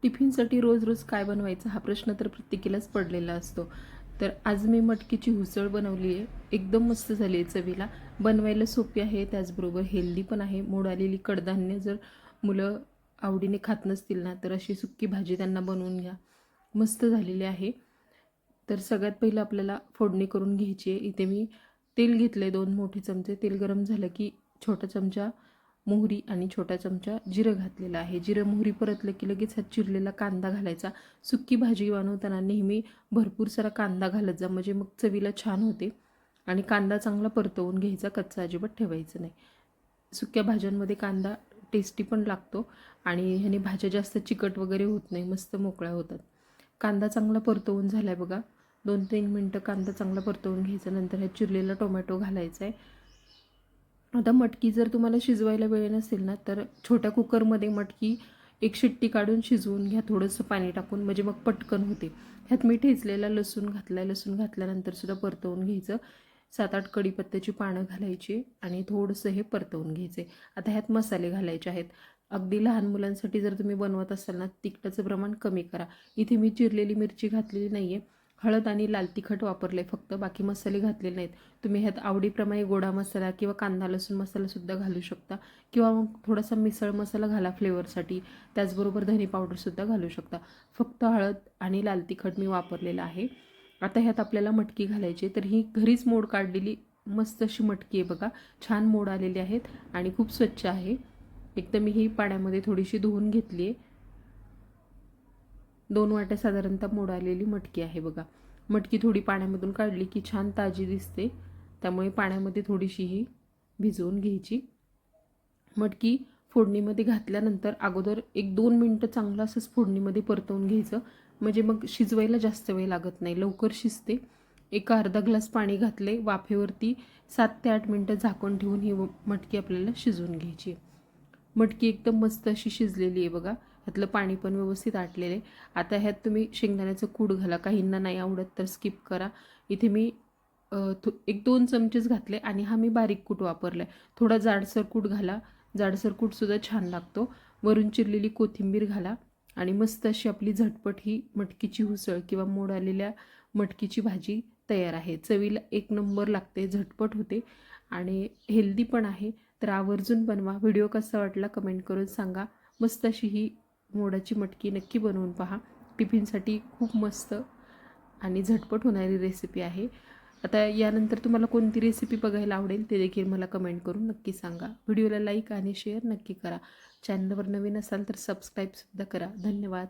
टिफिनसाठी रोज रोज काय बनवायचं हा प्रश्न तर प्रत्येकीलाच पडलेला असतो. तर आज मी मटकीची उसळ बनवली आहे. एकदम मस्त झाली आहे चवीला. बनवायला सोपी आहे, त्याचबरोबर हेल्दी पण आहे. मोड आलेली कडधान्य जर मुलं आवडीने खात नसतील ना, तर अशी सुक्की भाजी त्यांना बनवून घ्या. मस्त झालेली आहे. तर सगळ्यात पहिलं आपल्याला फोडणी करून घ्यायची आहे. इथे मी तेल घेतलं आहे 2 मोठे चमचे. तेल गरम झालं की छोटा चमचा मोहरी आणि छोटा चमचा जिरं घातलेलं आहे. जिरं मोहरी परतलं की लगेच ह्यात चिरलेला कांदा घालायचा. सुक्की भाजी बनवताना नेहमी भरपूर सारा कांदा घालत जा, म्हणजे मग चवीला छान होते. आणि कांदा चांगला परतवून घ्यायचा, कच्चा अजिबात ठेवायचं नाही. सुक्या भाज्यांमध्ये कांदा टेस्टी पण लागतो आणि ह्याने भाज्या जास्त चिकट वगैरे होत नाही, मस्त मोकळ्या होतात. कांदा चांगला परतवून झाला आहे बघा. 2-3 मिनटं कांदा चांगला परतवून घ्यायचा. नंतर ह्यात चिरलेला टोमॅटो घालायचा आहे. आता मटकी जर तुम्हाला शिजवायला वेळ नसेल ना, तर छोट्या कुकरमध्ये मटकी एक शिट्टी काढून शिजवून घ्या, थोडंसं पाणी टाकून, म्हणजे मग पटकन होते. ह्यात मी ठेचलेला लसूण घातला. लसूण घातल्यानंतर सुद्धा परतवून घ्यायचं. 7-8 कढीपत्त्याची पानं घालायची आणि थोडंसं हे परतवून घ्यायचे. आता ह्यात मसाले घालायचे आहेत. अगदी लहान मुलांसाठी जर तुम्ही बनवत असाल ना, तिखटाचं प्रमाण कमी करा. इथे मी चिरलेली मिरची घातलेली नाही आहे. हळद आणि लाल तिखट वापरले फक्त, बाकी मसाले घातलेले नाहीत. तुम्ही ह्यात आवडीप्रमाणे गोडा मसाला किंवा कांदा लसूण मसालासुद्धा घालू शकता, किंवा मग थोडासा मिसळ मसाला घाला फ्लेवरसाठी. त्याचबरोबर धने पावडरसुद्धा घालू शकता. फक्त हळद आणि लाल तिखट मी वापरलेलं आहे. आता ह्यात आपल्याला मटकी घालायची. तर ही घरीच मोड काढलेली मस्त अशी मटकी आहे बघा. छान मोड आलेले आहेत आणि खूप स्वच्छ आहे. एकदम ही पाण्यामध्ये थोडीशी धुवून घेतली आहे. 2 वाट्या साधारणतः मोड आलेली मटकी आहे बघा. मटकी थोडी पाण्यामधून काढली की छान ताजी दिसते, त्यामुळे पाण्यामध्ये थोडीशी ही भिजवून घ्यायची. मटकी फोडणीमध्ये घातल्यानंतर अगोदर 1-2 मिनटं चांगलं असंच फोडणीमध्ये परतवून घ्यायचं, म्हणजे मग शिजवायला जास्त वेळ लागत नाही, लवकर शिजते. एक अर्धा ग्लास पाणी घातले वाफेवरती. 7 ते 8 मिनटं झाकून ठेवून ही मटकी आपल्याला शिजवून घ्यायची. मटकी एकदम मस्त अशी शिजलेली आहे बघा. ह्यातलं पाणी पण व्यवस्थित आटलेलं आहे. आता ह्यात तुम्ही शेंगदाण्याचं कूट घाला. काहींना नाही आवडत तर स्किप करा. इथे मी 1-2 चमचेच घातले आणि हा मी बारीक कूट वापरला आहे. थोडा जाडसर कूट घाला. जाडसर कूटसुद्धा छान लागतो. वरून चिरलेली कोथिंबीर घाला आणि मस्त अशी आपली झटपट ही मटकीची उसळ किंवा मोड आलेल्या मटकीची भाजी तयार आहे. चवीला एक नंबर लागते, झटपट होते आणि हेल्दी पण आहे. तर आवर्जून बनवा. व्हिडिओ कसा वाटला कमेंट करून सांगा. मस्त अशी ही मोडाची मटकी नक्की बनवून पहा. टिफिनसाठी खूप मस्त आणि झटपट होणारी रेसिपी आहे. आता यानंतर तुम्हाला कोणती रेसिपी बघायला आवडेल ते देखील मला कमेंट करून नक्की सांगा. व्हिडिओला लाईक आणि शेअर नक्की करा. चॅनलवर नवीन असाल तर सबस्क्राईबसुद्धा करा. धन्यवाद.